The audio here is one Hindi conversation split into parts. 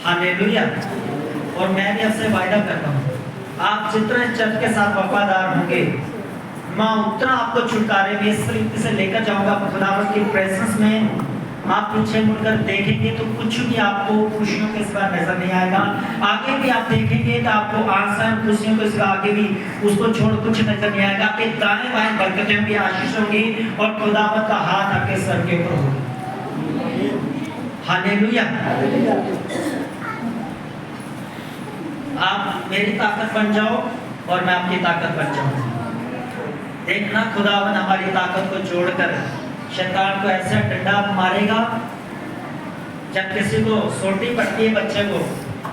हालेलुया। और मैं भी आपसे वायदा करता हूँ, आप जितना चर्च के साथ वफादार होंगे, मैं उतना आपको छुटकारे में इस तरीके से लेकर जाऊंगा खुदावंत की प्रेजेंस में। आप पीछे मुड़कर देखेंगे तो कुछ भी आपको खुशियों के सिवा नजर नहीं आएगा। आगे भी आप देखेंगे तो आपको आसान खुशियों के सिवा आगे भी उसको छोड़ कुछ नजर नहीं आएगा। आपके दाएं बाएं बरकतें भी आशीष होंगी और खुदावंत का हाथ आपके सर के ऊपर होगा। हालेलुया। आप मेरी ताकत बन जाओ और मैं आपकी ताकत बन जाऊं। देखना खुदावन हमारी ताकत को जोड़कर शैतान को ऐसा डंडा मारेगा। जब किसी को सोटी पड़ती है बच्चे को,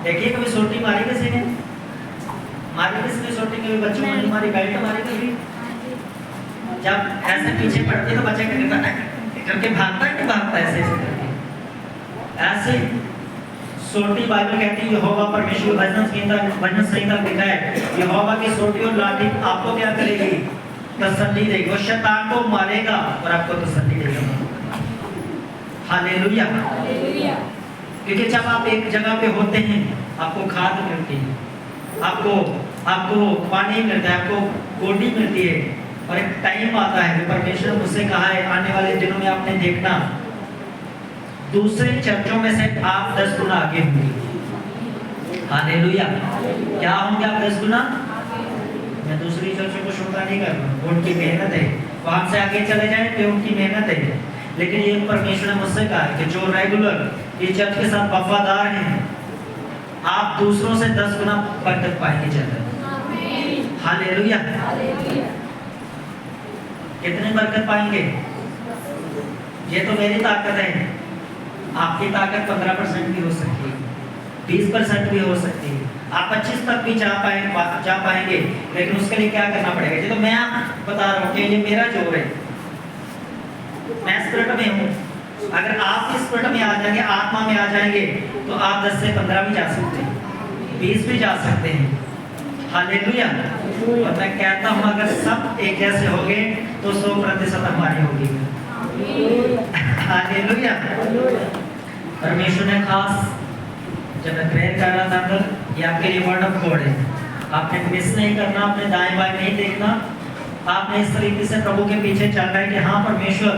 देखिए कभी सोटी मारी किसी ने? मारी किसने सोटी? कभी बच्चों को नहीं मारी? बेल्ट मारी कभी? जब ऐसे पीछे पड़ती है तो बच्चा क्या करता है? करके भागता है कि भागता है? ऐसे करके ऐसे सोटी बाइबल कहती है यहोवा परमेश्वर भजन संहिता लिखा है, यहोवा की सोटी और लाठी आपको क्या करेगी? तसल्ली देगी। वो शैतान को मारेगा और आपको तसल्ली देगा। हालेलुया। क्योंकि जब आप एक जगह पे होते हैं आपको खाद मिलती है, आपको पानी मिलता है, आपको गोडी मिलती है। और एक टाइम आता है जो परमेश्वर ने मुझसे कहा है आने वाले दिनों में आपने देखना दूसरे चर्चों में से आप 10 गुना आगे होंगे। हालेलुया। क्या होंगे आप? 10 गुना। मैं दूसरी चर्चों को शुक्र नहीं कर रहा हूँ, उनकी मेहनत है, वहां से आगे चले जाए तो उनकी मेहनत है। लेकिन ये परमेश्वर ने मुझसे कहा है कि जो रेगुलर ये चर्च के साथ वफादार हैं, आप दूसरों से 10 गुना बरकत पाएंगे ज्यादा। हालेलुया। कितने बरकत पाएंगे? ये तो मेरी ताकत है। आपकी ताकत 15% भी हो सकती है, 20% भी हो सकती है, आप 25 तक भी जा पाएंगे। लेकिन उसके लिए क्या करना पड़ेगा? ये तो मैं बता रहा हूँ कि ये मेरा जोर है, मैं स्पिरिट में हूँ। अगर आप इस स्पिरिट में आ जाएंगे, आत्मा में आ जाएंगे, तो आप 10 से 15 भी जा सकते हैं, 20 भी जा सकते हैं। हालेलुया। और मैं कहता हूँ अगर सब एक जैसे हो गए तो 100% हमारी होगी। हालेलुया। परमेश्वर ने खास जब मैं प्रेयर कर रहा था अंदर, ये आपके लिए वर्ड ऑफ गॉड है। आपने मिस नहीं करना, आपने दाएं बाएं नहीं देखना, आपने इस तरीके से प्रभु के पीछे चलना है कि हाँ परमेश्वर,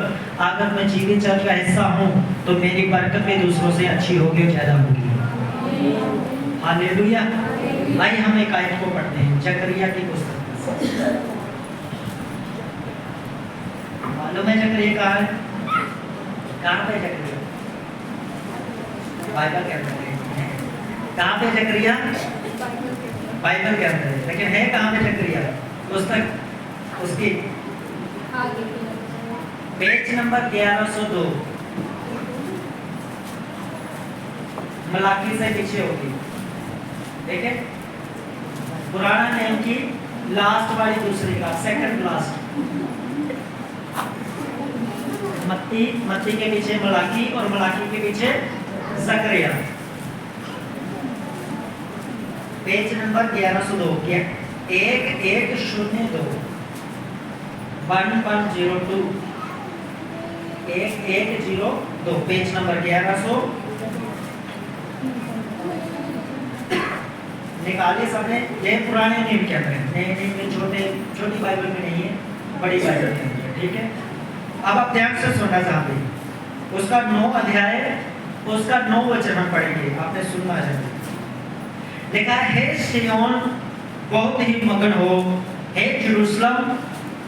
अगर मैं जीवित चर्च का हिस्सा हूँ तो मेरी बरकत भी दूसरों से अच्छी होगी और ज्यादा होगी। हालेलुया। आइए हम एक आयत को पढ़ते हैं, जकरिया की पुस्तक। मालूम है जकरिया कहाँ है? कहाँ पे जकरिया? बाइबल के अंदर है। कहाँ पे जकरिया? बाइबल के अंदर है। लेकिन है कहाँ पे जकरिया? पुस्तक उसकी पेज नंबर 1102, मलाकी से पीछे होगी। ठीक है? पुराना नेम की लास्ट वाली दूसरी का सेकंड लास्ट, मत्ती के पीछे मलाकी और मलाकी के पीछे जकरिया। पेज नंबर 1102, 1102, 1102, 1102, पेज नंबर 1100 निकालिए सबने। ये पुराने नियम के अंदर है, नए नियम में छोटी बाइबल में नहीं है, बड़ी बाइबल में है। ठीक है? अब आप ध्यान से सुनना चाहते, उसका 9 अध्याय, उसका 9 वचन हम पढ़ेंगे, आपने सुनना चाहिए। लिखा है, हे सिय्योन बहुत ही मगन हो, हे यरूशलेम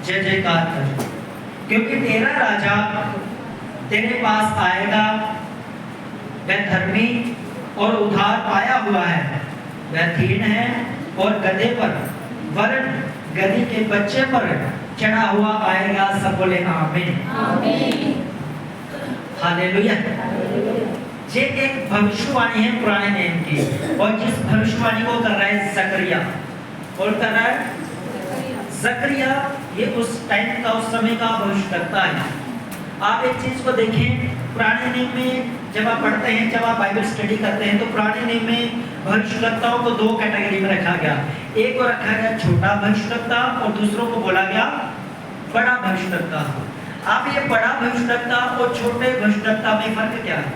जय जयकार कर, क्योंकि तेरा राजा तेरे पास आएगा। वह धर्मी और उद्धार पाया हुआ है, वह दीन है और गधे पर वरन गधी के बच्चे पर चढ़ा हुआ आएगा। सब बोले आमीन। हालेलुया। ये एक भविष्यवाणी है पुराने नियम की, और जिस भविष्यवाणी को कर रहा है जकरिया, कौन कर रहा है? जकरिया। ये उस टाइम का, उस समय का भविष्य करता है। आप एक चीज को देखें, पुराने नियम में जब आप पढ़ते हैं, जब आप बाइबल स्टडी करते हैं, तो पुराने नियम में भविष्यवक्ताओं को 2 कैटेगरी में रखा गया। एक को रखा गया छोटा भविष्यवक्ता और दूसरों को बोला गया बड़ा भविष्यवक्ता। आप ये बड़ा भविष्यवक्ता और छोटे भविष्यवक्ता में फर्क क्या है?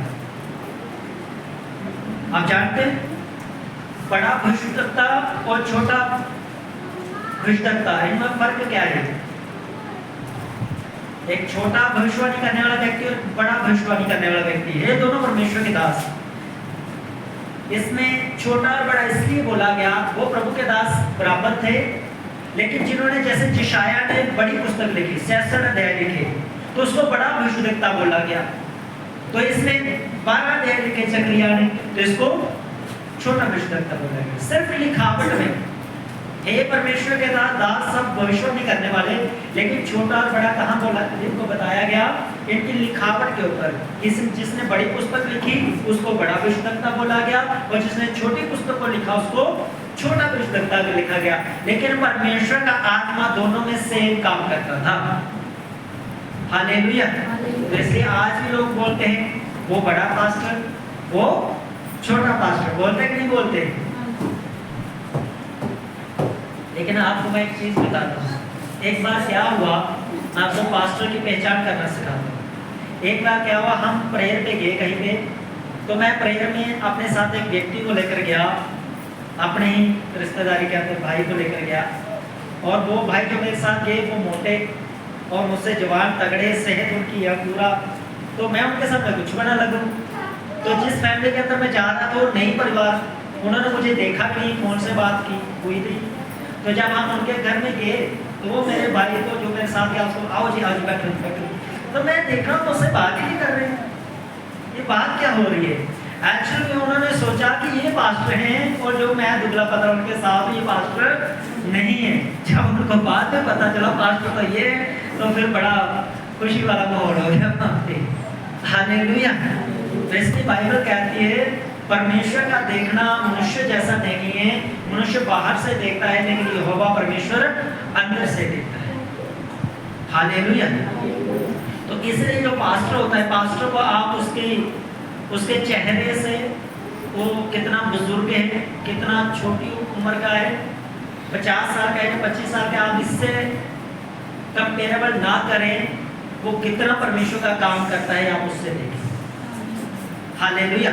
आप जानते हैं बड़ा भविष्यवक्ता और छोटा भविष्यवक्ता, इनमें फर्क क्या है? एक छोटा भविष्यवाणी करने वाला व्यक्ति और बड़ा भविष्यवाणी करने वाला व्यक्ति, ये दोनों परमेश्वर के दास। इसमें छोटा और बड़ा इसलिए बोला गया, वो प्रभु के दास बराबर थे, लेकिन जिन्होंने जैसे यशायाह ने बड़ी पुस्तक लिखी, 66 अध्याय लिखे, तो उसको बड़ा भविष्यवक्ता बोला गया। तो इसमें 12 अध्याय लिखे जकरिया ने, तो इसको छोटा भविष्यवक्ता बोला गया। सिर्फ लिखावट में हे परमेश्वर के दास सब भविष्यवाणी करने वाले, लेकिन छोटा और बड़ा कहाँ बोला, इनको बताया गया इनकी लिखावट के ऊपर। जिसने बड़ी पुस्तक लिखी उसको बड़ा भविष्यवक्ता बोला गया, और जिसने छोटी पुस्तक को लिखा उसको छोटा भविष्यवक्ता लिखा गया। लेकिन परमेश्वर का आत्मा दोनों में सेम काम करता था। हालेलुया। तो इसलिए आज भी लोग बोलते हैं वो बड़ा पास्टर, वो छोटा पास्टर, बोलते कि नहीं बोलते? लेकिन आपको मैं एक चीज बताता हूँ। एक बार क्या हुआ, मैं आपको पास्टर की पहचान करना सिखाता हूँ। एक बार क्या हुआ, हम प्रेयर पे गए कहीं पे, तो मैं प्रेयर में अपने साथ एक व्यक्ति को लेकर गया, अपने ही रिश्तेदारी के अपने भाई को लेकर गया। और वो भाई जो मेरे साथ गए वो मोटे और मुझसे जवान तगड़े, सेहत उनकी है पूरा, तो मैं उनके साथ में कुछ बना लगूँ। तो जिस फैमिली के अंदर मैं जा रहा था वो नई परिवार, उन्होंने मुझे देखा नहीं, फोन से बात की हुई थी। तो जब हम उनके घर में गए तो वो मेरे भाई को जो मेरे साथ गया उसको आओ जी बैठो बैठो। तो मैं देख रहा हूँ उससे बात ही नहीं कर रहे, ये बात क्या हो रही है? एक्चुअली में उन्होंने सोचा कि ये पास्टर हैं, और जो मैं दुबला पतला उनके साथ, ये पास्टर नहीं है। जब उनको बाद में पता चला पास्टर तो ये, तो फिर बड़ा खुशी वाला माहौल हो गया। हालेलुया। तो इसलिए बाइबल कहती है परमेश्वर का देखना मनुष्य जैसा नहीं है, मनुष्य बाहर से देखता है लेकिन यहोवा परमेश्वर अंदर से देखता है। हालेलुया। तो इसलिए जो पास्टर होता है, पास्टर को आप उसके चेहरे से, वो कितना बुजुर्ग है, कितना छोटी उम्र का है, 50 साल का है, 25 साल का, आप इससे कंपेरेबल ना करें। वो कितना परमेश्वर का काम करता है आप उससे देखें। हालेलुया।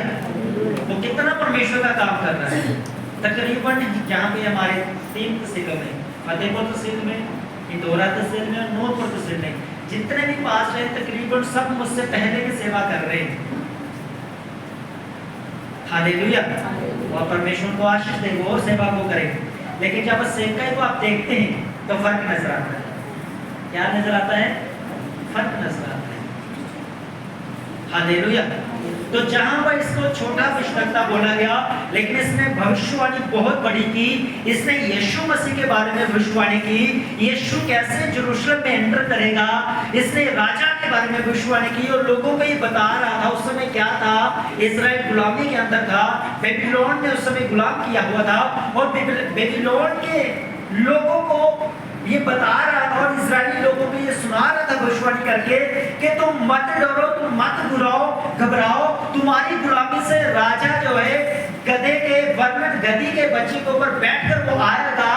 वो कितना परमेश्वर का काम कर रहा है। तकरीबन जहाँ पे हमारे 3 तहसीलों में, फतेहपुर तहसील में, इंदौरा तहसील में, नूरपुर तहसील में, जितने भी पास हैं तकरीबन सब मुझसे पहले की सेवा कर रहे हैं। हालेलुया। और परमेश्वर को आशीष दे, वो और सेवा को करें। लेकिन जब सेवकाई को आप देखते हैं तो फर्क नजर आता है। क्या नजर आता है? फर्क नजर आता है। हालेलुया। तो जहां पर इसको छोटा भविष्यवक्ता बोला गया, लेकिन इसने भविष्यवाणी बहुत बड़ी की। इसने यीशु मसीह के बारे में भविष्यवाणी की, यीशु कैसे यरूशलेम में एंटर करेगा। इसने राजा के बारे में भविष्यवाणी की और लोगों को ये बता रहा था। उस समय क्या था? इजराइल गुलामी के अंदर था, बेबीलोन ने उस समय गुलाम किया हुआ था, और बेबीलोन के लोगों को ये बता रहा था और इजरायली लोगों को ये सुना रहा था भविष्यवाणी करके कि तुम मत डरो, तुम मत घबराओ, तुम्हारी गुलामी से राजा जो है गधे के वर्णित गधी के बच्चे के ऊपर बैठकर वो आएगा।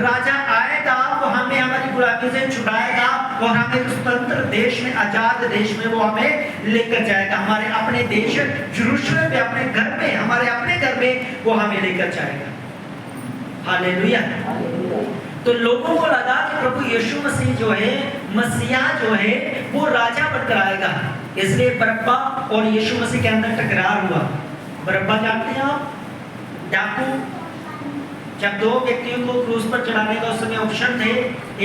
राजा आएगा, वो हमें हमारी गुलामी से छुड़ाएगा और हमें एक स्वतंत्र देश में, आजाद देश में वो हमें लेकर जाएगा। हमारे अपने देश यरूशलेम में, अपने घर में, हमारे अपने घर में वो हमें लेकर जाएगा। हालेलुया। तो लोगों को लगा कि प्रभु यीशु मसीह जो है, मसीहा जो है, वो राजा बनकर आएगा। इसलिए बरअब्बा और यीशु मसीह के अंदर टकरार हुआ। बरअब्बा जानते हैं आप? डाकू। जब 2 व्यक्तियों को क्रूस पर चढ़ाने का उस समय ऑप्शन थे,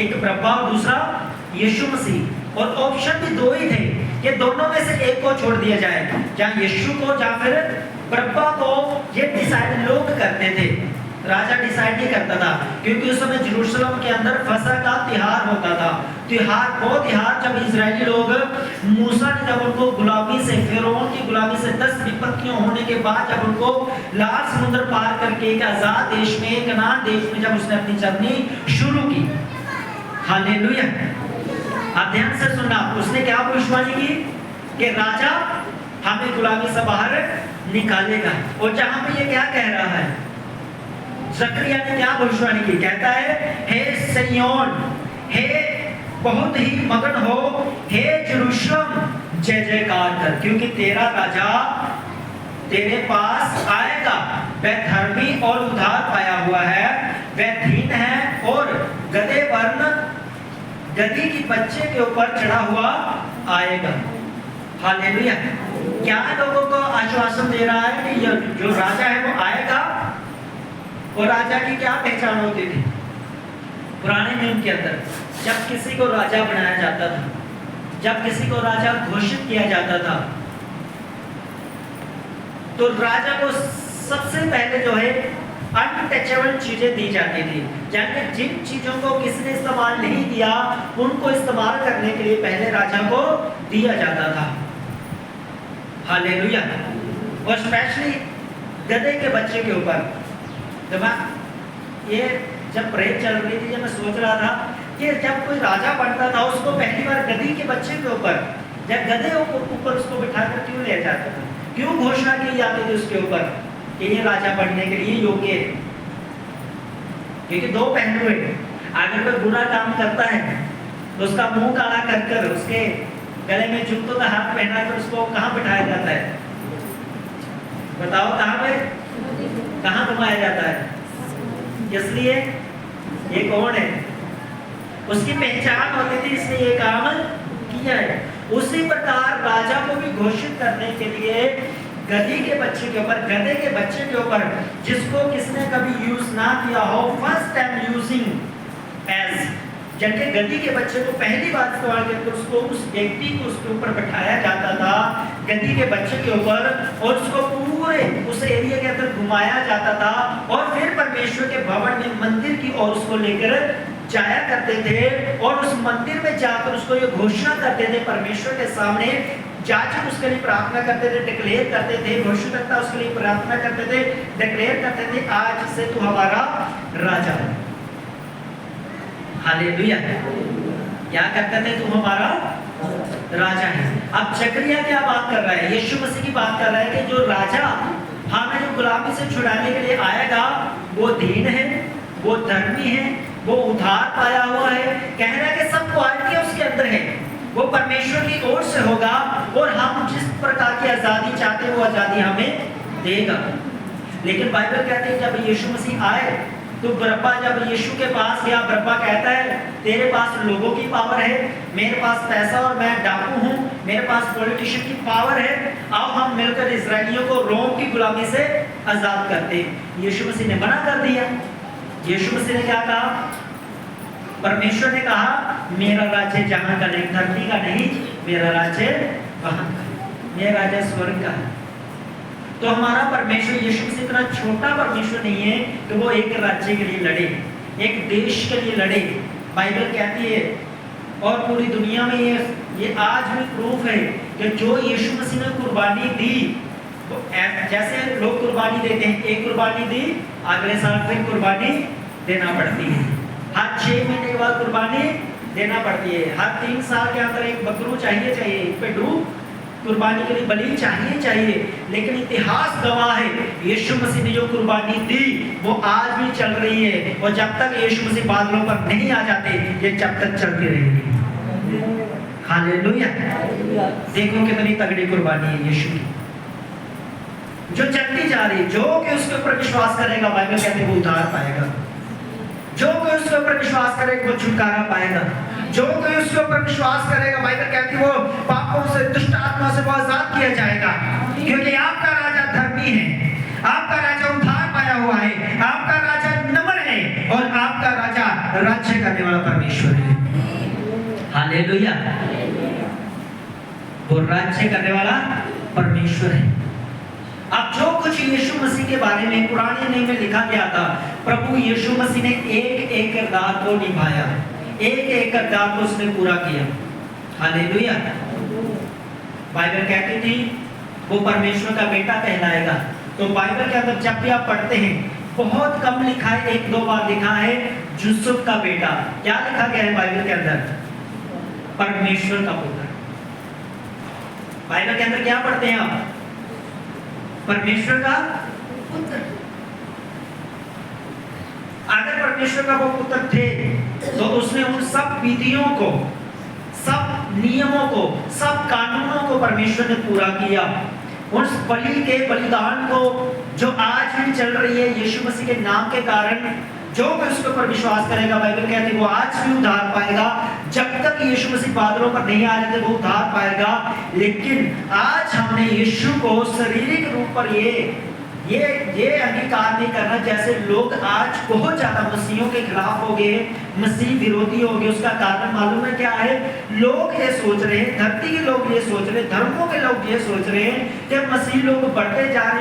एक बरअब्बा और दूसरा यीशु मसीह, और ऑप्शन भी 2 ही थे कि दोनों में से एक को छोड़ दिया जाए, चाहे यीशु को या फिर बरअब्बा को। ये डिसाइड लोग करते थे, राजा डिसाइड नहीं करता था, क्योंकि उस समय यरूशलेम के अंदर फसह का त्योहार होता था। वो त्योहार जब इजरायली लोग, मूसा ने जब उनको गुलामी से, फिरौन की गुलामी से 10 विपत्तियों होने के बाद जब उनको लाल समुद्र पार करके एक आजाद देश में, कनान देश में जब उसने अपनी जर्नी शुरू की। हालेलुया। आप ध्यान से सुनना, उसने क्या भविष्यवाणी की कि राजा हमें गुलामी से बाहर निकालेगा। और जहां पे ये क्या कह रहा है, जकरिया ने क्या भविष्यवाणी की? कहता है, हे सिय्योन, हे बहुत ही मगन हो, हे यरूशलेम जय जयकार कर, क्योंकि तेरा राजा तेरे पास आएगा, वह धर्मी और उद्धार पाया हुआ है, वह दीन है और गधे वर्ण गधी की बच्चे के ऊपर चढ़ा हुआ आएगा। हालेलुया। क्या लोगों को आश्वासन दे रहा है कि जो राजा है वो आएगा। और राजा की क्या पहचान होती थी पुराने नियम के अंदर? जब किसी को राजा बनाया जाता था, जब किसी को राजा घोषित किया जाता था, तो राजा को सबसे पहले जो है अनटचेबल चीजें दी जाती थी। यानी जिन चीजों को किसी ने इस्तेमाल नहीं किया उनको इस्तेमाल करने के लिए पहले राजा को दिया जाता था। हालेलुया। और स्पेशली गधे के बच्चे के ऊपर। तो मैं ये जब प्रेयर चल रही थी, जब मैं सोच रहा था कि जब कोई राजा बनता था उसको पहली बार गधी के बच्चे के ऊपर या गधे ऊपर उसको बिठाकर क्यों लिया जाता था? क्यों घोषणा की जाती थी उसके ऊपर कि ये राजा बनने के लिए योग्य है? क्योंकि दो पहलू है। अगर कोई बुरा काम करता है तो उसका मुंह काला कर कर उसके गले में जूतों का हाथ पहना कर उसको कहाँ बिठाया जाता है? बताओ कहाँ पे, कहाँ घुमाया जाता है? इसलिए ये कौन है, उसकी पहचान होती थी, इसलिए ये काम किया है। उसी प्रकार राजा को भी घोषित करने के लिए गधी के बच्चे के ऊपर, गधे के बच्चे के ऊपर, जिसको किसने कभी यूज ना किया हो, फर्स्ट टाइम यूजिंग एज, जबकि गधी के बच्चे को पहली बार इस्तेमाल करके उसको उस व्यक्ति को उसके ऊपर बैठाया जाता था, गधी के बच्चे के ऊपर, और उसको पूरे उस एरिया के अंदर घुमाया जाता था और फिर परमेश्वर के भवन में मंदिर की ओर उसको लेकर जाया करते थे। और उस मंदिर में जाकर उसको ये घोषणा करते थे परमेश्वर के सामने, जाजक उसके लिए प्रार्थना करते थे, डिक्लेयर करते थे, घोषणाकर्ता उसके लिए प्रार्थना करते थे, डिक्लेयर करते थे, आज से तू हमारा राजा है। हालेलुया। क्या करते थे? तू हमारा राजा है। अब जकरिया क्या बात कर रहा है? यीशु मसीह की बात कर रहा है कि जो राजा हमें जो गुलामी से छुड़ाने के लिए आएगा वो दीन है, वो धर्मी है, वो उद्धार पाया हुआ है। कह रहा है कि सब क्वालिटी उसके अंदर है, वो परमेश्वर की ओर से होगा और हम जिस प्रकार की आजादी चाहते हैं वो आजादी हमें देगा। लेकिन बाइबल कहती है जब यीशु मसीह आए तो बरअब्बा जब यीशु के पास गया, बरअब्बा कहता है तेरे पास लोगों की पावर है, मेरे पास पैसा और मैं डाकू हूँ, मेरे पास पॉलिटिशियन की पावर है, आओ हम मिलकर इजराइलियों को रोम की गुलामी से आजाद करते हैं। यीशु मसीह ने मना कर दिया। यीशु मसीह ने क्या कहा? परमेश्वर ने कहा मेरा राज्य जहां का नहीं, धरती का नहीं, मेरा राज्य वहां का, मेरा राज्य स्वर्ग का है। तो हमारा परमेश्वर यीशु मसीह इतना छोटा परमेश्वर नहीं है कि वो एक राज्य के लिए लड़े, एक देश के लिए लड़े। बाइबल कहती है और पूरी दुनिया में ये आज भी प्रूफ है कि जो यीशु मसीह ने कुर्बानी दी, तो जैसे लोग कुर्बानी देते हैं, एक कुर्बानी दी, अगले साल फिर कुर्बानी देना पड़ती है, हर 6 महीने के बाद कुर्बानी देना पड़ती है, हर 3 साल के अंदर एक बकरू चाहिए, पेटू कुर्बानी के लिए बलि चाहिए। लेकिन इतिहास गवाह है यीशु मसीह ने जो कुर्बानी दी वो आज भी चल रही है, और जब तक यीशु मसीह बादलों पर नहीं आ जाते ये जब तक चलती रहेगी। हालेलुया। देखो कितनी तगड़ी कुर्बानी है यीशु की, जो चलती जा रही, जो कि उसके ऊपर विश्वास करेगा, बाइबल कहती है वो उद्धार पाएगा, जो कोई उसके ऊपर विश्वास करेगा वो छुटकारा पाएगा, जो कोई उसके ऊपर विश्वास करेगा, बाइबल कहती है वो पापों से, दुष्ट आत्मा से वो आजाद किया जाएगा। क्योंकि आपका राजा धर्मी है, आपका राजा उद्धार पाया हुआ है, आपका राजा नम्र है और आपका राजा राज्य करने वाला परमेश्वर है। हालेलुया। वो राज्य करने वाला परमेश्वर है। अब जो कुछ यीशु मसीह के बारे में पुराने नियम में लिखा गया था, प्रभु यीशु मसीह ने एक एक किरदार को निभाया, एक एक किरदार को उसने पूरा किया। हालेलुया। बाइबल कहती थी वो परमेश्वर का बेटा कहलाएगा। तो बाइबल के अंदर जब भी आप पढ़ते हैं बहुत कम लिखा है, 1-2 बार लिखा है यूसुफ का बेटा। क्या लिखा गया है बाइबल के अंदर? परमेश्वर का पुत्र। बाइबल के अंदर क्या पढ़ते हैं आप? परमेश्वर का पुत्र। अगर परमेश्वर का वो पुत्र थे तो उसने उन सब विधियों को, सब नियमों को, सब कानूनों को परमेश्वर ने पूरा किया। उस बलि के बलिदान को जो आज भी चल रही है यीशु मसीह के नाम के कारण, जो भी उसके ऊपर विश्वास करेगा, बाइबल कहती है वो आज भी उद्धार पाएगा। जब तक यीशु मसीह बादलों पर नहीं आ जाते वो उद्धार पाएगा। लेकिन आज हमने यीशु को शारीरिक रूप पर ये अंगीकार नहीं करना, जैसे लोग आज बहुत ज्यादा मसीहों के खिलाफ हो गए, मसीह विरोधी हो गए। उसका कारण मालूम है क्या है? लोग ये सोच रहे हैं, धरती के लोग ये सोच रहे हैं, धर्मों के लोग ये सोच रहे हैं कि मसीह लोग बढ़ते जा रहे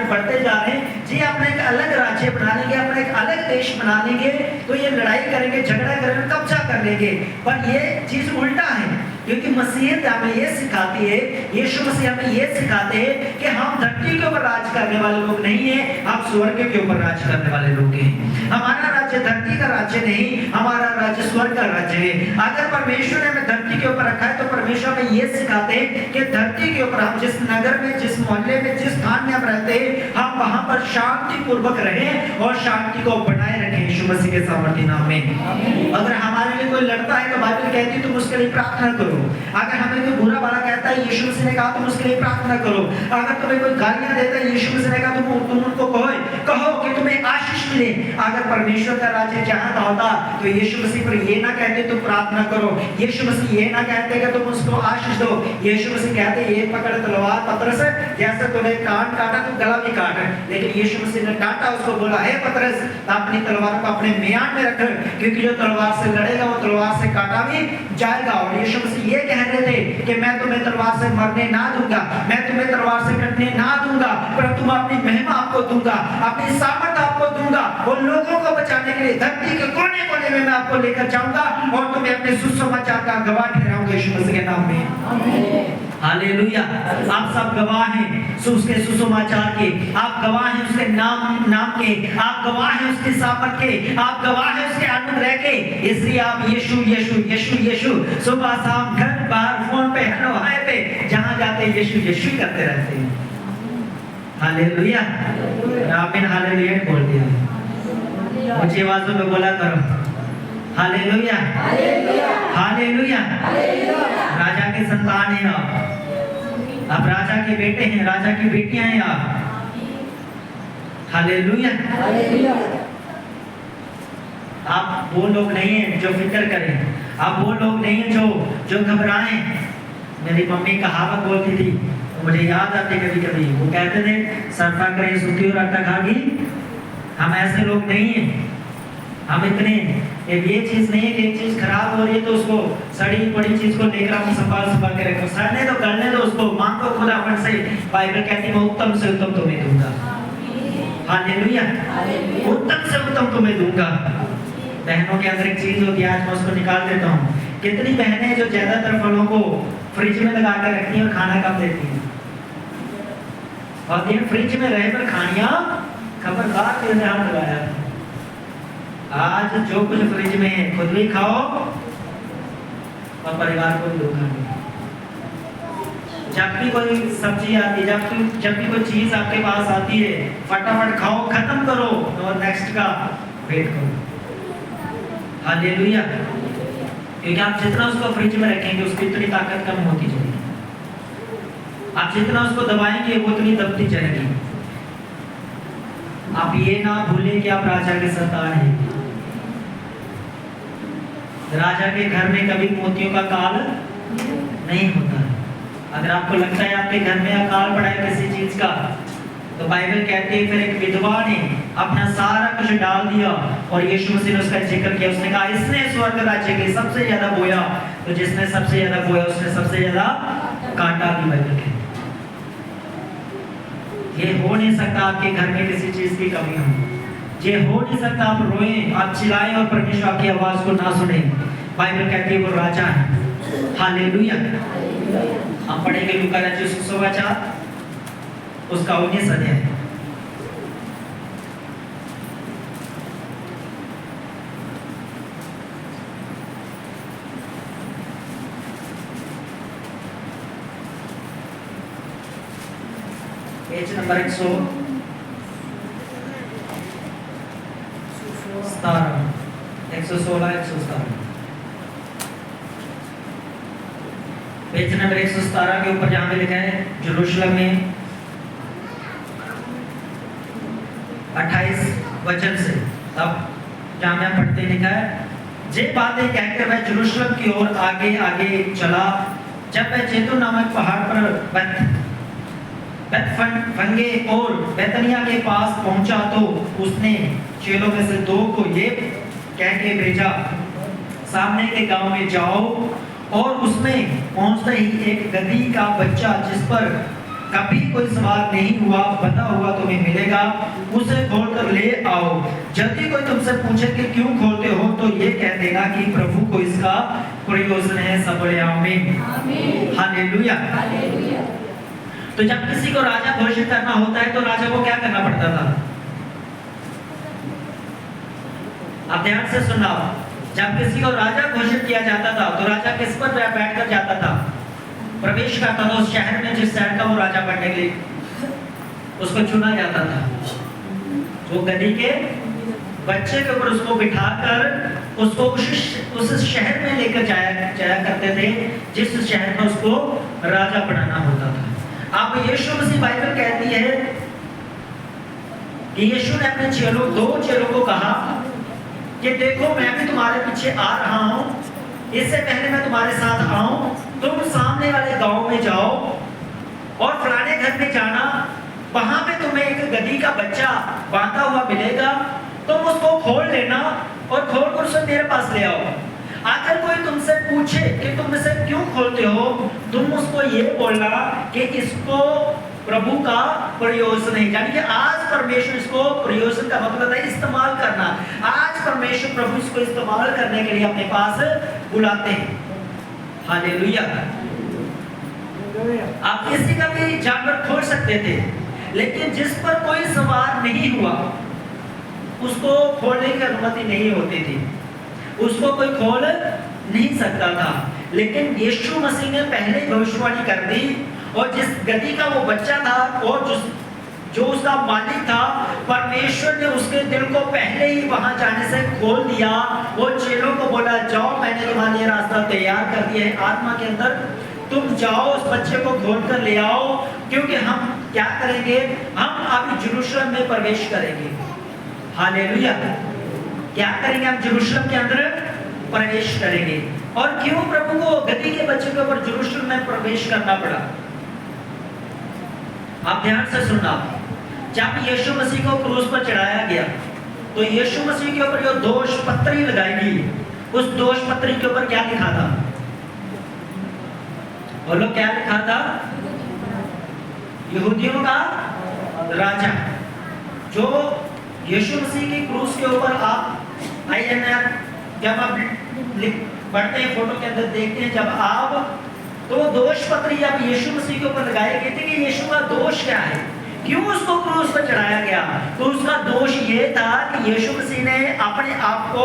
हैं जी, अपने एक अलग राज्य बना लेंगे, अपना एक अलग देश बना लेंगे, तो ये लड़ाई करेंगे, झगड़ा करेंगे, कब्जा कर लेंगे। पर ये चीज उल्टा है, क्योंकि मसीहत हमें ये सिखाती है, यीशु मसीह हमें ये सिखाते हैं कि हम धरती के ऊपर राज करने वाले लोग नहीं है, हम स्वर्ग के ऊपर राज करने वाले लोग हैं। हमारा राज्य धरती का राज्य नहीं, हमारा राज्य स्वर्ग का राज्य है। अगर परमेश्वर ने हमें धरती के ऊपर रखा है तो परमेश्वर हमें ये सिखाते हैं कि धरती के ऊपर हम जिस नगर में, जिस मोहल्ले में, जिस स्थान में हम रहते हैं, हम वहां पर शांति पूर्वक रहें और शांति को बनाए रखें यीशु मसीह के सामर्थ्य नाम में। अगर हमारे लिए कोई लड़ता है तो बाइबल कहती है तुम उसके लिए प्रार्थना करो। अगर हमें कोई बुरा भला कहता है, यीशु मसीह ने कहा तुम उसके लिए प्रार्थना करो। अगर तुम्हें कोई गालियां देता है, यीशु मसीह ने कहा तुम उनको कहो कि तुम्हें आशीष मिले। अगर परमेश्वर का राज्य चाहता होता तो यीशु मसीह पर ये ना कहते तुम प्रार्थना करो, यीशु मसीह ये ना कहते कि तुम उसको आशीष दो। यीशु मसीह कहते ये पकड़ तलवार पतरस, जैसे तूने कान काटा तो गला भी काट। लेकिन यीशु मसीह ने डांटा उसको, बोला हे पतरस अपनी तलवार को अपने म्यान में रख, क्योंकि जो तलवार से लड़ेगा वो तलवार से काटा भी जाएगा। और यीशु मसीह ये कह रहे थे कि मैं तुम्हें तलवार से मरने ना दूंगा, मैं तुम्हें तलवार से कटने ना दूंगा, पर तुम अपनी महिमा आपको दूंगा, अपनी सामर्थ आपको दूंगा, और लोगों को बचाने के लिए धरती के कोने कोने में मैं आपको लेकर जाऊंगा और तुम्हें अपने सुसमाचार का गवाह ठहराऊंगा यीशु मसीह के नाम में। आमीन। हालेलुया। आप सब गवाह हैं उसके सुसमाचार के, आप गवाह हैं उसके नाम के, आप गवाह हैं उसके सामर्थ के, आप गवाह हैं उसके अनुग्रह के। इसलिए आप यीशु यीशु यीशु यीशु सुबह शाम घर बाहर फोन पे हवाए पे जहां जाते यीशु यीशु करते रहते हैं। हालेलुया। आमीन। हालेलुया बोल दिया, ऊंची आवाज़ों में बोला करो हालेलुया हालेलुया। राजा के संतान हैं आप राजा के बेटे हैं, राजा की बेटियां हैं आप। हालेलुया। आप वो लोग नहीं हैं जो फिक्र करें, आप वो लोग नहीं हैं जो घबराएं। मेरी मम्मी कहावत बोलती थी, मुझे याद आती कभी कभी, वो कहते थे सरफा करे सूखी और आटा खागी। हम ऐसे लोग नहीं हैं। हम इतने ये चीज नहीं है कि एक चीज खराब हो रही है तो उसको सड़ी पड़ी चीज को लेकर हम संभाल के रखो, सड़ने दो, गलने दो उसको, मांगो खुदा अपन से। बाइबल कहती है मैं उत्तम से उत्तम तुम्हें दूंगा। हालेलुया। उत्तम से उत्तम तुम्हें दूंगा। बहनों के अंदर एक चीज होती है, आज मैं उसको निकाल देता हूँ। कितनी बहनें जो ज्यादातर फलों को फ्रिज में लगा कर रखती हैं और खाना कम देती हैं, और दिन फ्रिज में रहे पर खानियां खबरदार के हाथ लगाया। आज जो कुछ फ्रिज में है खुद भी खाओ और परिवार को भी दो खाओ। जब भी कोई सब्जी आती है, जब भी कोई चीज आपके पास आती है, फटाफट खाओ, खत्म करो और नेक्स्ट का वेट करो। हालेलुया। क्योंकि आप जितना उसको फ्रिज में रखेंगे उसकी इतनी ताकत कम होती जाएगी, आप जितना उसको दबाएंगे वो उतनी दबती जाएगी। आप ये ना भूलें कि आप राजा के संतान हैं। राजा के घर में कभी मोतियों का काल नहीं होता। अगर आपको लगता है आपके घर में अकाल पड़ा है किसी चीज का, तो बाइबल कहती है फिर एक विधवा ने अपना सारा कुछ डाल दिया और यीशु मसीह ने उसका जिक्र किया। उसने कहा इसने स्वर्ग राज्य के सबसे ज्यादा बोया, तो जिसने सबसे ज्यादा बोया उसने सबसे ज्यादा काटा भी। बाइबल कहती ये हो नहीं सकता आपके घर में किसी चीज की कमी हो, ये हो नहीं सकता आप रोएं, आप चिल्लाएं और परमेश्वर आपकी आवाज को ना सुने। बाइबल कहती है वो राजा है। हालेलुया। हम पढ़ेंगे लूका रचित सुसमाचार उसका 19 अध्याय। पेज नंबर 117 116 117 पेज नंबर 117 के ऊपर जहाँ पे लिखा है यरूशलेम में 28 वचन से। अब जहाँ में पढ़ते लिखा है, जे बातें कहकर वह यरूशलेम की ओर आगे आगे चला। जब वह जैतून नामक पहाड़ पर बेतफगे और बैतनिया के पास पहुंचा तो उसने चेलों में से 2 को ये कह के भेजा, सामने के गांव में जाओ और उसमें पहुंचते ही एक गधी का बच्चा जिस पर कभी कोई सवार नहीं हुआ बंधा हुआ तुम्हें मिलेगा, उसे खोलकर ले आओ। यदि कोई तुमसे पूछे कि क्यों खोलते हो तो ये कह देना कि प्रभु को इसका प्रयोजन है। सब बोले आमीन, हालेलुया। तो जब किसी को राजा घोषित करना होता है तो राजा को क्या करना पड़ता था? आप ध्यान से सुनना। जब किसी को राजा घोषित किया जाता था तो राजा किस पर बैठकर जाता था? प्रवेश करता था उस शहर में जिस शहर का वो राजा बनने के लिए उसको चुना जाता था। वो गधी के बच्चे के ऊपर उसको बिठाकर उसको उस शहर में लेकर जाया करते थे जिस शहर में उसको राजा बनाना होता था। अब यीशु मसीह बाइबल कहती है कि यीशु ने अपने 2 चेलों को कहा कि देखो मैं भी तुम्हारे पीछे आ रहा हूं, इससे पहले मैं तुम्हारे साथ आऊं, तुम सामने वाले गांव में जाओ और फलाने घर में जाना, वहां पे तुम्हें एक गधी का बच्चा बांधा हुआ मिलेगा, तुम उसको खोल लेना और खोलकर उसे मेरे पास ले आओ। अगर कोई तुमसे पूछे कि तुम इसे क्यों खोलते हो, तुम उसको ये बोलना कि इसको प्रभु का प्रयोजन है। यानी कि आज परमेश्वर इसको प्रयोजन का मतलब है इस्तेमाल करना। आज परमेश्वर प्रभु इसको इस्तेमाल करने के लिए अपने पास बुलाते हैं। हालेलुया। आप किसी का भी जानवर खोल सकते थे, लेकिन जिस पर कोई सवार नहीं हुआ उसको खोलने की अनुमति नहीं होती थी, उसको कोई खोल नहीं सकता था। लेकिन यीशु मसीह ने पहले भविष्यवाणी कर दी और जिस गधी का वो बच्चा था और जो उसका मालिक था, परमेश्वर ने उसके दिल को पहले ही वहां जाने से खोल दिया। वो चेलों को बोला, जाओ मैंने तुम्हारे लिए रास्ता तैयार कर दिया है आत्मा के अंदर, तुम जाओ उस बच्चे को खोल कर ले आओ, क्योंकि हम क्या करेंगे, हम अभी यरूशलेम में प्रवेश करेंगे। हालेलुया। क्या करेंगे? हम यरूशलेम के अंदर प्रवेश करेंगे। और क्यों प्रभु को गधी के बच्चे के ऊपर यरूशलेम में प्रवेश करना पड़ा? आप ध्यान से सुनना। जब यीशु मसीह को क्रूस पर चढ़ाया गया तो यीशु मसीह के ऊपर जो दोष पत्री लगाई गई, उस दोष पत्री के ऊपर क्या लिखा था? बोलो, क्या लिखा था? यहूदियों का राजा। जो यीशु मसीह की क्रूस के ऊपर आप INR जब आप पढ़ते हैं, फोटो के अंदर देखते हैं, जब आप तो दोष पत्री जब यीशु मसीह के ऊपर लगाए गए थे कि यीशु का दोष क्या है, क्यों उसको क्रूस पर चढ़ाया गया। तो उसका दोष ये था कि यीशु मसीह ने अपने आप को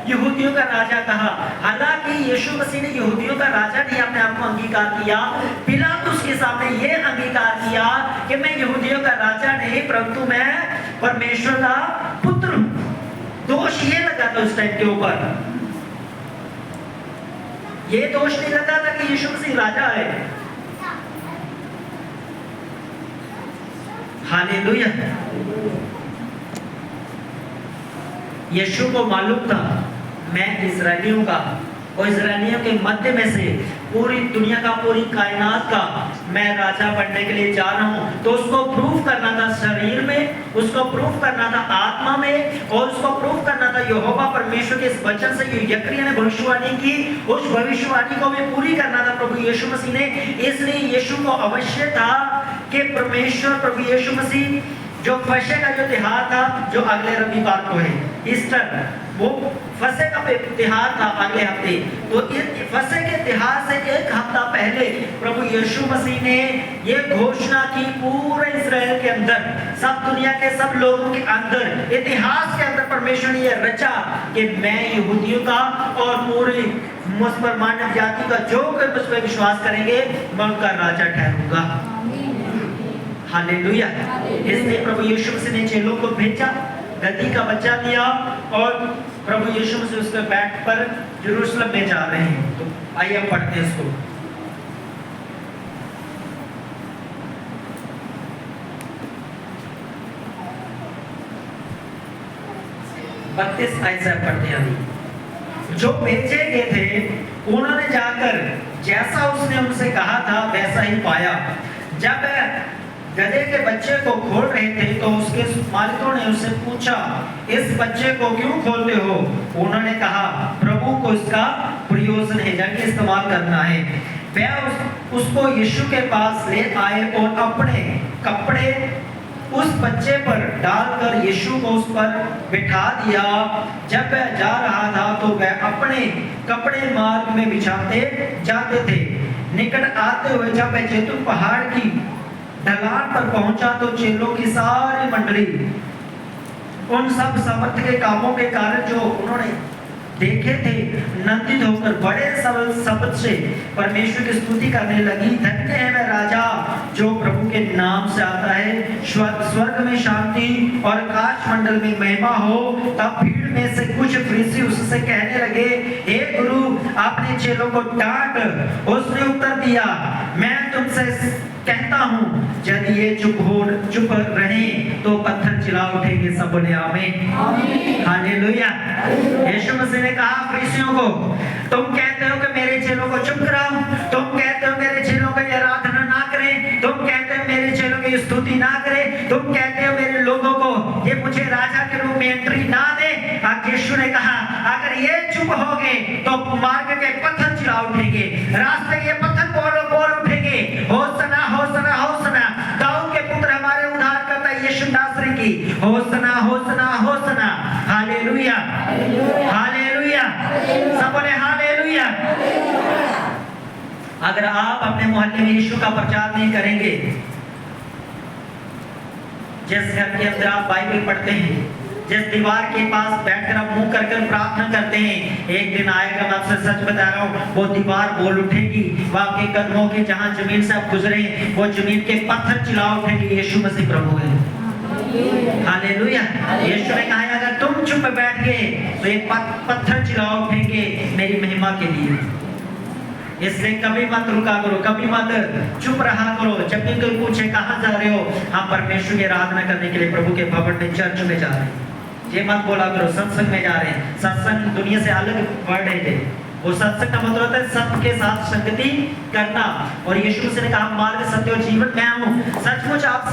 यहूदियों का राजा कहा। हालांकि यीशु मसीह ने यहूदियों का राजा नहीं अपने आप को अंगीकार किया, पिलातुस के सामने ये अंगीकार किया कि मैं यहूदियों का राजा नहीं परंतु मैं परमेश्वर का पुत्र हूं। दोष ये लगा था उस टाइम के ऊपर, ये दोष नहीं लगा था कि यीशु मसीह राजा है। हालेलुया। यीशु को मालूम था मैं इजरायलियों का और इजरायलियों के मध्य में से पूरी दुनिया का, पूरी कायनात का मैं राजा बनने के लिए जा रहा हूं। तो उसको प्रूफ करना था शरीर में, उसको प्रूफ करना था आत्मा में, और उसको प्रूफ करना था यहोवा परमेश्वर के इस वचन से यिर्मयाह ने भविष्यवाणी की, उस भविष्यवाणी को भी पूरी करना था प्रभु यीशु मसीह ने। इसलिए यीशु को अवश्य था कि परमेश्वर प्रभु यीशु मसीह जो फसह का जो त्योहार था, जो अगले रविवार को है, ईस्टर, वो फसह का त्योहार था अगले हफ्ते। तो इस फसह के त्योहार से एक हफ्ता पहले प्रभु यीशु मसीह ने ये घोषणा की पूरे इस्राएल के अंदर, सब दुनिया के सब लोगों के अंदर, इतिहास के अंदर परमेश्वर ने ये रचा कि मैं यहूदियों का और पूरी मुझ पर मानव जाति का जो कोई मुझ पर विश्वास करेंगे मैं उनका राजा ठहरूंगा। हालेलुया। इसलिए प्रभु यीशु मसीह ने चेलों को भेजा, गधी का बच्चा लिया और प्रभु यीशु मसीह उसके बैठ पर यरूशलेम में जा रहे हैं। तो आइए हम पढ़ते हैं इसको। 32 आयत से पढ़ते हैं अभी। जो भेजे गए थे उन्होंने जाकर जैसा उसने उनसे कहा था वैसा ही पाया। जब गधे के बच्चे को खोल रहे थे तो उसके मालिकों ने उससे पूछा, इस बच्चे को क्यों खोलते हो? उन्होंने कहा, प्रभु को इसका प्रयोजन है, जाके इस्तेमाल करना है। वह उसको यीशु के पास ले आए और अपने कपड़े उस बच्चे पर डालकर यीशु को उस पर बिठा दिया। जब वह जा रहा था तो वह अपने कपड़े मार्ग में बिछाते जाते थे। निकट आते हुए जब वह जैतून पहाड़ की ढलान पर पहुंचा तो चेलों की सारी मंडली उन सब समर्थ के कामों के कारण जो उन्होंने देखे थे नंदित होकर बड़े सबल शब्द से परमेश्वर की स्तुति करने लगी। धन्य है वह राजा जो प्रभु के नाम से आता है। स्वर्ग में शांति और आकाश मंडल में महिमा हो। तब भीड़ में से कुछ फरीसी उससे कहने लगे, हे गुरु, अपने चेलों को डांट। उसने उत्तर दिया, मैं तुमसे कहता हूँ, यदि ये चुप रहे तो पत्थर चिल्ला उठेंगे। सब बोले आमीन, हालेलुया। यीशु मसीह ने कहा फरीसियों को, तुम कहते हो कि मेरे चेलों को चुप कराओ, तुम कहते हो मेरे चेलों की आराधना ना करें, तुम कहते हो मेरे चेलों की स्तुति ना करें, तुम कहते हो मेरे लोगों को ये मुझे राजा के रूप में एंट्री ना दे। अब यीशु ने कहा, अगर ये चुप हो गए तो मार्ग के पत्थर चिल्ला उठेंगे, रास्ते के पत्थर बोल उठेंगे, होसना होसना होसना, दाऊद के पुत्र हमारे उद्धारकर्ता यीशु नासरी की होसना होसना होसना। हालेलुया, हालेलुया, सब बोले हालेलुया। अगर आप अपने मोहल्ले में यीशु का प्रचार नहीं करेंगे, जिस घर के अंदर आप बाइबल पढ़ते हैं, जिस दीवार के पास बैठकर आप मुंह कर प्रार्थना करते हैं, एक दिन आएगा, मैं आपसे सच बता रहा हूँ, वो दीवार बोल उठेगी। वो आपके कदमों के जहां जमीन से आप गुजरे वो जमीन के पत्थर चिल्ला उठेंगे, यीशु मसीह प्रभु है। हालेलुया। यीशु ने कहा, अगर तुम चुप बैठ गए तो ये पत्थर चिल्ला उठेंगे मेरी महिमा के लिए। इसलिए कभी मत रुका करो, कभी मत चुप रहा करो। जब भी कोई पूछे कहाँ जा रहे हो, हम परमेश्वर की आराधना करने के लिए प्रभु के भवन में, चर्च में जा रहे हैं, ये मत बोला करो सत्संग में जा रहे हैं। सत्संग दुनिया से अलग वर्ड है। वो सत्संग का मतलब होता है सबके साथ संगति करना। और यीशु से ने कहा, मार्ग सत्य और जीवन मैं हूँ। सचमुच आप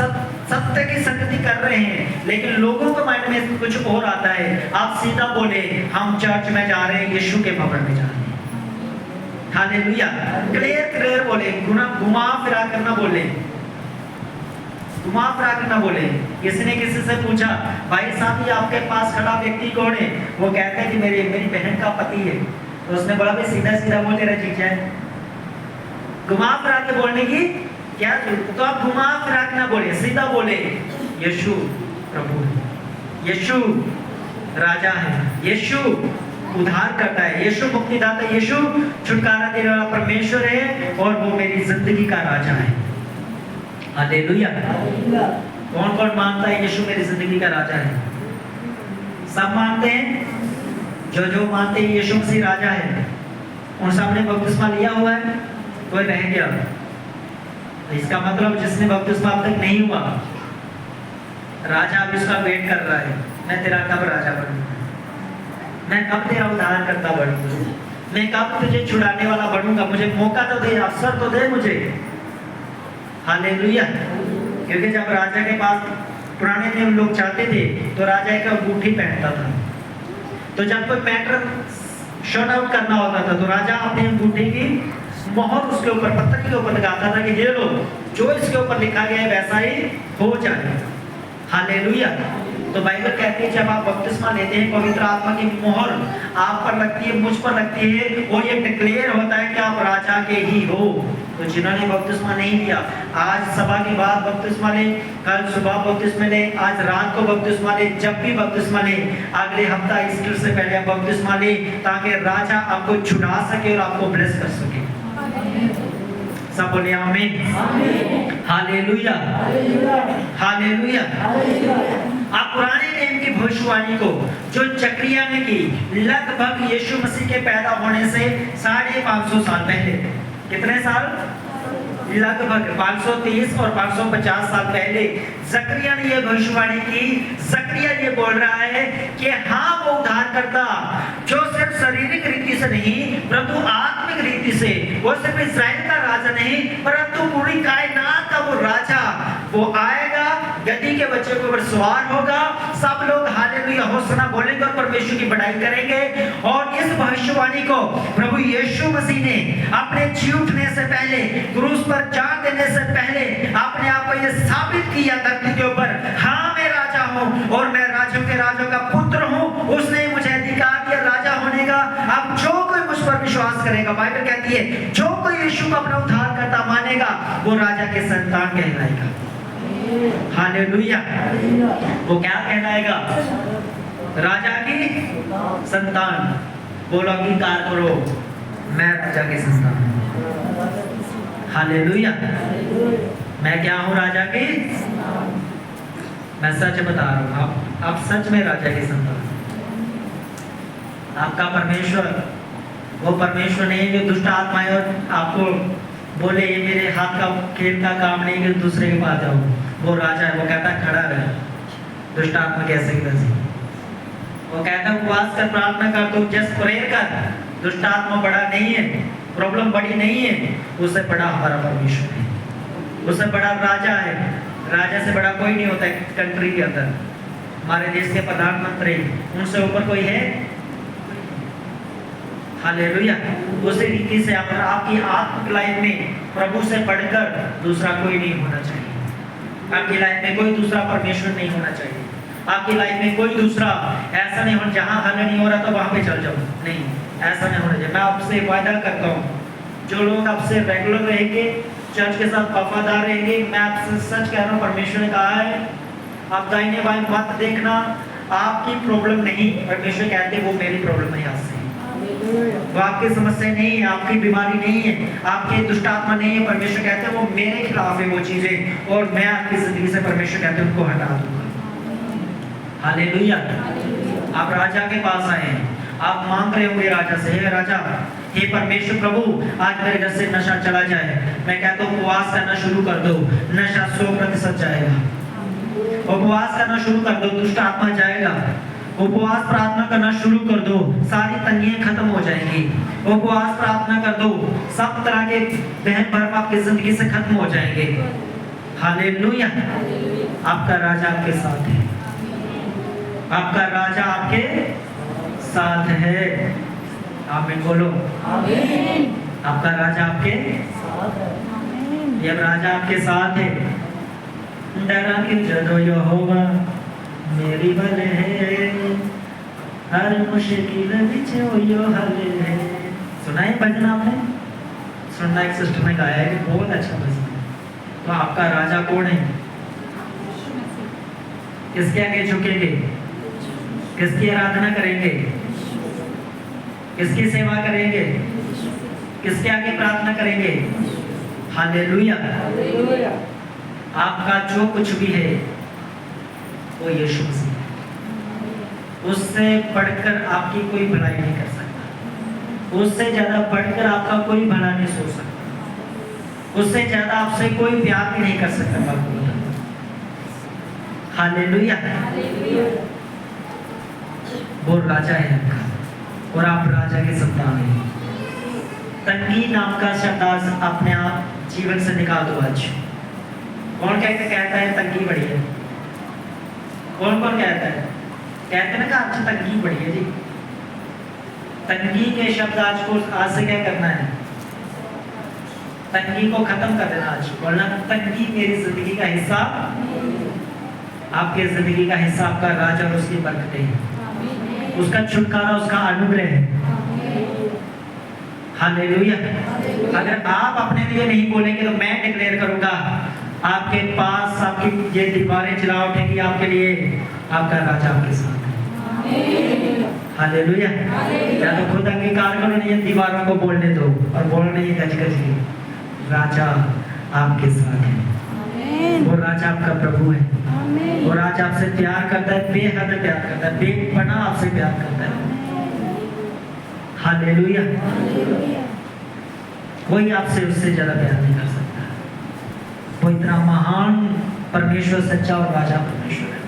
सत्य की संगति कर रहे हैं, लेकिन लोगों के माइंड में कुछ और आता है। आप सीधा बोले, हम चर्च में जा रहे हैं, यीशु के भवन में जा रहे हैं। हालेलुया। क्लियर बोले, घुमा फिरा करना बोले, घुमा फिरा करना बोले। किसी ने किसी से पूछा, भाई साहब ये आपके पास खड़ा व्यक्ति कौन है? वो कहते हैं कि मेरी बहन का पति है। तो उसने बोला, भाई सीधा सीधा बोल तेरा जीजा है। घुमा फिरा के बोलने की क्या जरूरत? तो आप घुमा फिरा के ना बोले, सीधा बोले, यीशु प्रभु है, यीशु राजा है, यीशु उद्धार करता है, यीशु मुक्तिदाता, यीशु छुटकारा देने वाला परमेश्वर है और वो मेरी जिंदगी का राजा है। हालेलुया। कौन कौन मानता है यीशु मेरी जिंदगी का राजा है? सब मानते हैं। जो मानते हैं यीशु मसीह राजा है, उन सबने बपतिस्मा लिया हुआ है, कोई रह गया? तो इसका मतलब जिसने बपतिस्मा अब तक नहीं हुआ, राजा अब इसका वेट कर रहा है, मैं तेरा कब राजा बनूंगा, मैं कब तेरा उद्धार करता बनूंगा, मैं कब तुझे छुड़ाने वाला बनूंगा, मुझे मौका तो दे, अवसर तो दे मुझे। हालेलुया। क्योंकि जब राजा के पास पुराने नियम लोग चाहते थे तो राजा एक अंगूठी पहनता था। तो जब कोई मैटर शॉर्ट आउट करना होता था तो राजा अपनी अंगूठी की मोहर उसके ऊपर, पत्थर के ऊपर लगाता था कि ये लो, जो इसके ऊपर लिखा गया है वैसा ही हो जाए। हालेलुया। तो बाइबल कहती है जब आप बपतिस्मा लेते हैं, पवित्र आत्मा की मोहर आप पर लगती है, मुझ पर लगती है, और ये डिक्लेयर होता है कि आप राजा के ही हो। तो जिन्होंने बपतिस्मा नहीं लिया, आज सभा के बाद बपतिस्मा ले, कल सुबह बपतिस्मा ले, आज रात को बपतिस्मा ले, जब भी बपतिस्मा ले, अगले हफ्ता ईस्टर से पहले आप बपतिस्मा ले, ताकि राजा आपको छुड़ा सके और आपको ब्लेस कर सके। सब बोले आमीन। Hallelujah, hallelujah. आप पुराने नियम की भविष्यवाणी को जो जकरिया ने की, लगभग यीशु मसीह के पैदा होने से 550 साल पहले, कितने साल? लगभग 530 और 550 साल पहले जकरिया ने ये भविष्यवाणी की। जकरिया ये बोल रहा है कि हाँ, वो उद्धारकर्ता जो सिर्फ शारीरिक रीति से नहीं परंतु आत्मिक रीति से, वो सिर्फ इस्राएल का राजा नहीं परंतु पूरी कायनात का वो राजा, वो आएगा, गद्दी के बच्चे के ऊपर सवार होगा, सब लोग हालेलुया होसना बोलेंगे और परमेश्वर की बड़ाई करेंगे। और इस भविष्यवाणी को प्रभु यीशु मसीह ने अपने जी उठने से पहले, क्रूस पर जान देने से पहले अपने आप को ये साबित किया धरती के ऊपर, हाँ मैं राजा हूँ और मैं राजों के राजों का पुत्र हूँ। उसने मुझे अधिकार दिया राजा होने का। अब जो कोई मुझ पर विश्वास करेगा, बाइबल कहती है जो कोई यीशु को अपना उद्धारकर्ता मानेगा वो राजा के संतान कहलाएगा। हालेलुया। वो क्या कहलाएगा? राजा की संतान। बोलो अंगीकार करो, मैं राजा की संतान हूं। हालेलुया। मैं क्या हूं? राजा की। मैं सच बता रहा हूं, आप सच में राजा की संतान। आपका परमेश्वर वो परमेश्वर नहीं जो दुष्ट आत्माएं और आपको बोले ये मेरे हाथ का खेल का काम नहीं कि दूसरे के पास जाओ। वो राजा है, वो कहता खड़ा रहे, दुष्ट आत्मा कैसे कैसे। वो कहता उपवास कर, प्रार्थना कर, तुम जस्ट प्रेयर कर। दुष्ट आत्मा बड़ा नहीं है, प्रॉब्लम बड़ी नहीं है, उससे बड़ा हमारा परमेश्वर है, उससे बड़ा राजा है। राजा से बड़ा कोई नहीं होता है कंट्री के अंदर। हमारे देश के प्रधानमंत्री, उनसे ऊपर कोई है? हालेलुया। उसी रीति से अगर आपकी आत्मिक लाइफ में प्रभु से बढ़कर दूसरा कोई नहीं होना चाहिए। आपकी लाइफ में कोई दूसरा परमेश्वर नहीं होना चाहिए। आपकी लाइफ में कोई दूसरा ऐसा नहीं होना, जहां हल नहीं हो रहा तो वहां पे चल जाओ, नहीं, ऐसा नहीं होना चाहिए। मैं आपसे वायदा करता हूँ, जो लोग आपसे रेगुलर रहेंगे, चर्च के साथ वफादार रहेंगे, मैं आपसे सच कह रहा हूँ, परमेश्वर ने कहा है आप दाहिने बाएं मत देखना। आपकी प्रॉब्लम नहीं, परमेश्वर कहते वो मेरी प्रॉब्लम है, यहाँ से वो आपकी समस्या नहीं है, आपकी बीमारी नहीं है, आपके दुष्ट आत्मा नहीं है। परमेश्वर कहते हैं वो मेरे खिलाफ है वो चीजें, और मैं आपकी जिंदगी से, परमेश्वर कहते हैं, उनको हटा दूंगा। हालेलुया। आप राजा के पास आए हैं, आप मांग रहे होंगे राजा से, हे राजा, हे परमेश्वर प्रभु, आज मेरे घर से नशा चला जाए। मैं कहता हूँ उपवास करना शुरू कर दो, नशा 100% जाएगा। उपवास करना शुरू कर दो, दुष्ट आत्मा जाएगा। उपवास प्रार्थना करना शुरू कर दो, सारी तंगियां खत्म हो जाएंगी। उपवास प्रार्थना कर दो, सब तरह के बहन भरम आपकी जिंदगी से खत्म हो जाएंगे। हालेलुया। आपका राजा आपके साथ है, आपका राजा आपके साथ है। आमीन बोलो। आमीन। आपका राजा आपके साथ है। ये राजा आपके साथ है। डरा के जदो यहोवा मेरी भले है, हर मुश्किल विच होयो हले है। सुना है भजन आपने? सुनना, एक सिस्टर ने गाया है, बहुत अच्छा भजन है। तो आपका राजा कौन है? किसके आगे झुकेंगे? किसकी आराधना करेंगे? किसकी सेवा करेंगे? किसके आगे प्रार्थना करेंगे? हालेलुया। आपका जो कुछ भी है वो यीशु मसीह है। उससे बढ़कर आपकी कोई भलाई नहीं कर सकता, उससे ज्यादा बढ़कर आपका कोई भला नहीं सोच सकता, उससे ज्यादा आपसे कोई प्यार भी नहीं कर सकता। हालेलुया। वो राजा है आपका और आप राजा के संतान हैं। तंगी नाम का शब्द आज अपने आप जीवन से निकाल दो। आज कौन कहता है तंगी बड़ी है? कौन कौन कहता है? कहते हैं ना आज तंगी बड़ी है जी। तंगी के शब्द आज से क्या करना है? तंगी को खत्म कर देना आज। बोलना तंगी मेरी जिंदगी का हिस्सा, आपके जिंदगी का हिस्सा आपका राजा और उसकी बरकतें हैं, उसका छुटकारा, उसका अनुग्रह है। हालेलुया। अगर आप अपने लिए नहीं बोलेंगे तो मैं डिक्लेयर करूंगा आपके पास आपकी ये दीवारें चिल्ला उठेंगी आपके लिए, आपका राजा आपके साथ है। हालेलुया। या तो खुद अंगीकार करो, नहीं दीवारों को बोलने दो और बोलने ये गज गज की, राजा आपके साथ है। वो राजा आपका प्रभु है, वो राजा आपसे प्यार करता है, बेहद प्यार करता है, बेपनाह आपसे प्यार करता है। हालेलुया। कोई आपसे उससे ज्यादा प्यार नहीं कर सकता। वो इतना महान परमेश्वर, सच्चा और राजा परमेश्वर है।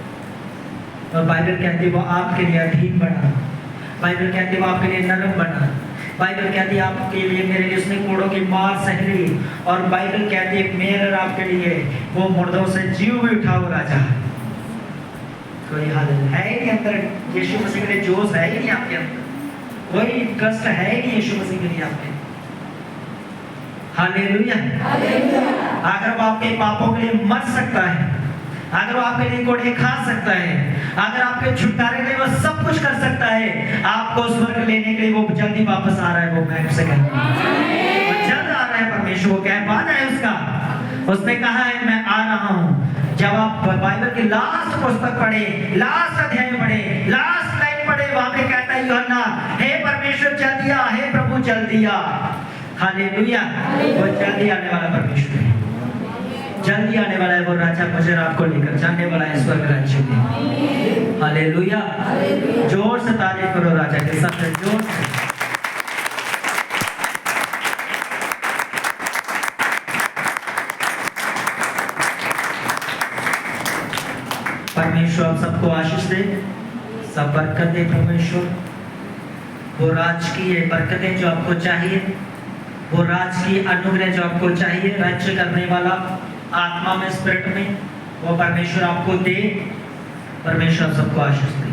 और बाइबल कहती है वो आपके लिए अधीन बना, बाइबल कहती है वो आपके लिए नरम बना, बाइबल कहती है आपके लिए, मेरे लिए उसने कोड़ों की मार सह ली। और बाइबल कहती है मेरे और आपके लिए वो मुर्दों से जीव भी उठा हुआ राजा। कोई हाल है ही नहीं अंदर यीशु मसीह के लिए, जोश है ही नहीं आपके अंदर, कोई कष्ट है ही नहीं यीशु मसीह के लिए आपके। हालेलुया। अगर वो आपके पापों के लिए मर सकता है, अगर वो आपके लिए कोड़े खा सकता है, अगर आपके छुटकारे के लिए वो सब कुछ कर सकता है, आपको स्वर्ग लेने के लिए वो जल्दी वापस आ रहा है। वो मैं से कहता हूं वो जल्द आ रहा है परमेश्वर, वो कह पाना है उसका। उसने कहा है मैं आ रहा हूं। जब आप बाइबल की लास्ट पुस्तक पढ़े, लास्ट अध्याय पढ़े, लास्ट लाइन पढ़े, वहां पे कहता है यूहन्ना, हे परमेश्वर जल्दी आ, हे प्रभु जल्दी आ। हालेलुया। वो जल्दी आने वाला परमेश्वर है, जल्दी आने वाला है वो राजा, मुझे आपको लेकर जाने वाला है स्वर्ग राज्य में। हालेलुया। जोर से तारीफ करो राजा के साथ, जोर से। परमेश्वर आप सबको आशीष दे, सब बरकत दे परमेश्वर। वो राजकीय बरकतें जो आपको चाहिए, वो राजकीय अनुग्रह जो आपको चाहिए, राज्य करने वाला आत्मा में, स्पिरिट में, वो परमेश्वर आपको दे। परमेश्वर सबको आशीष दे।